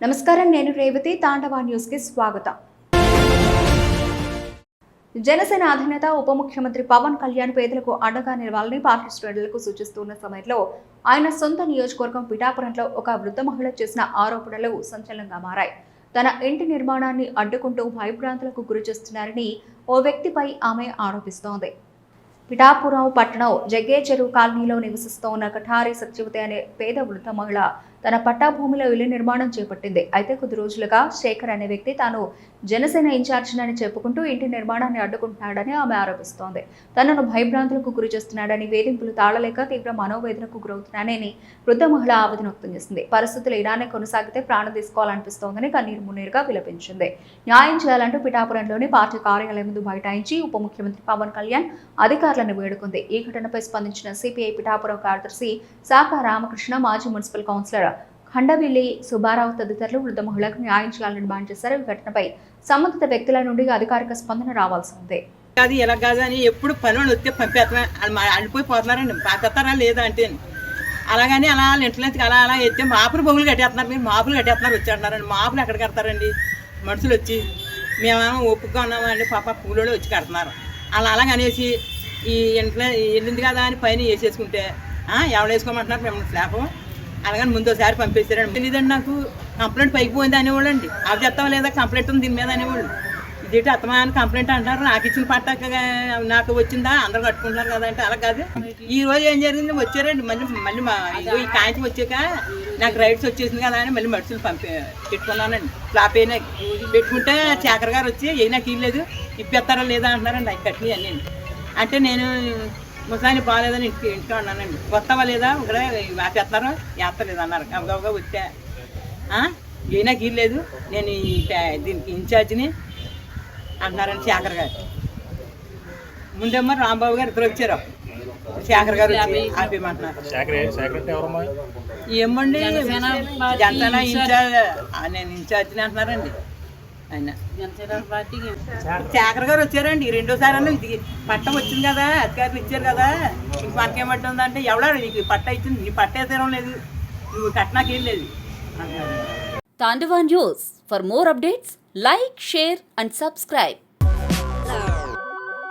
నమస్కారం, నేను రేవతి. తాండవ న్యూస్ కి స్వాగతం. జనసేన అధినేత ఉప ముఖ్యమంత్రి పవన్ కళ్యాణ్ పేదలకు అండగా నిలవాలని పార్టీ శ్రేణులకు సూచిస్తున్న సమయంలో ఆయన సొంత నియోజకవర్గం పిఠాపురంలో ఒక వృద్ధ మహిళ చేసిన ఆరోపణలు సంచలనంగా మారాయి. తన ఇంటి నిర్మాణాన్ని అడ్డుకుంటూ భయభ్రాంతులకు గురి చేస్తున్నారని ఓ వ్యక్తిపై ఆమె ఆరోపిస్తోంది. పిఠాపురం పట్టణం జగ్గే చెరువు కాలనీలో నివసిస్తోన్న కఠారి సత్యవతి అనే పేద వృద్ధ మహిళ తన పట్టా భూమిలో ఇల్లు నిర్మాణం చేపట్టింది. అయితే కొద్ది రోజులుగా శేఖర్ అనే వ్యక్తి తాను జనసేన ఇన్ఛార్జినని చెప్పుకుంటూ ఇంటి నిర్మాణాన్ని అడ్డుకుంటున్నాడని ఆమె ఆరోపిస్తోంది. తనను భయభ్రాంతులకు గురి చేస్తున్నాడని, వేధింపులు తాళలేక తీవ్ర మనోవేదనకు గురవుతున్నానని వృద్ధ మహిళ ఆవేదన వ్యక్తం చేసింది. పరిస్థితులు ఇలానే కొనసాగితే ప్రాణం తీసుకోవాలనిపిస్తోందని కన్నీరు మున్నీరుగా విలపించింది. న్యాయం చేయాలంటూ పిఠాపురంలోని పార్టీ కార్యాలయం ముందు బైఠాయించి ఉప ముఖ్యమంత్రి పవన్ కళ్యాణ్ అధికారులను వేడుకుంది. ఈ ఘటనపై స్పందించిన సిపిఐ పిఠాపురం కార్యదర్శి శాఖ రామకృష్ణ, మాజీ మున్సిపల్ కౌన్సిలర్ ఖండవిల్లి సుబ్బారావు తదితరులు వృద్ధ మహిళలకు న్యాయం చేయాలని డిమాండ్ చేశారు. ఈ ఘటనపై సంబంధిత వ్యక్తుల నుండి అధికారిక స్పందన రావాల్సి ఉంది. అది ఎలా కాదు అని ఎప్పుడు పని వాళ్ళు వస్తే పంపేస్తా అడిపోయిపోతున్నారండి. పంపేస్తారా లేదా అంటే అలాగని అలా ఇంట్లోకి అలా అలా ఎత్తే మాపులు బొమ్మలు కట్టేస్తున్నారు. మీరు మాపులు కట్టేస్తున్నారు వచ్చేస్తున్నారండి. మాపులు ఎక్కడ కడతారండి? మనుషులు వచ్చి మేమేమో ఒప్పుగా ఉన్నామండి, పాప పూలలో వచ్చి కడుతున్నారు. అలా అలాగనేసి ఈ ఇంట్లో వెళ్ళింది కదా అని పైన వేసేసుకుంటే ఎవరు వేసుకోమంటున్నారు మిమ్మల్ని స్లాబ్ అలాగని ముందోసారి పంపించారండి. తెలియదండి, నాకు కంప్లైంట్ పైకి పోయింది అనేవాళ్ళు అండి. అవి చెప్తాం లేదా కంప్లైంట్ ఉంది దీని మీద అనేవాళ్ళు. ఇదేంటి అత్తమా అని కంప్లైంట్ అంటారు. నాకు ఇచ్చిన పట్ట నాకు వచ్చిందా, అందరూ కట్టుకుంటున్నారు కదా అంటే అలా కాదు. ఈ రోజు ఏం జరిగింది, వచ్చారండి మళ్ళీ ఈ కాంచి వచ్చాక నాకు రైట్స్ వచ్చేసింది కదా అని మళ్ళీ మనుషులు పెట్టుకున్నానండి. ఫ్లాప్ అయినా పెట్టుకుంటే శేఖర్ గారు వచ్చి ఏ నాకు ఇల్లేదు ఇప్పేస్తారా లేదా అంటున్నారండి. అవి కట్టినవి అన్నీ అంటే నేను ముసాని బాగాలేదని ఇంట్లో ఉన్నానండి. కొత్తవా లేదా ఇక్కడ వేస్తారో వేస్తలేదు అన్నారు. గబగబగా వచ్చా ఏ నాకు ఇల్లేదు, నేను దీనికి ఇన్ఛార్జిని అంటున్నారండి శేఖర్ గారు. ముందేమో రాంబాబు గారు ఇద్దరు వచ్చారు. శేఖర్ గారు వచ్చి ఆపేయమంటున్నారు. ఏమండి జనసేన ఇన్ఛార్జ్, నేను ఇన్ఛార్జిని అంటున్నారండి. ఆయన శేఖర్ గారు వచ్చారండి. రెండోసారి అన్న ఇది పట్టం వచ్చింది కదా, అధికారులు ఇచ్చారు కదా, ఇంక మనకేమట్టి ఉందంటే ఎవడా నీకు పట్ట ఇచ్చింది, నీ పట్ట తీరం లేదు, నువ్వు కట్నాకేం లేదు. Tandava News. For more updates, like, share and subscribe.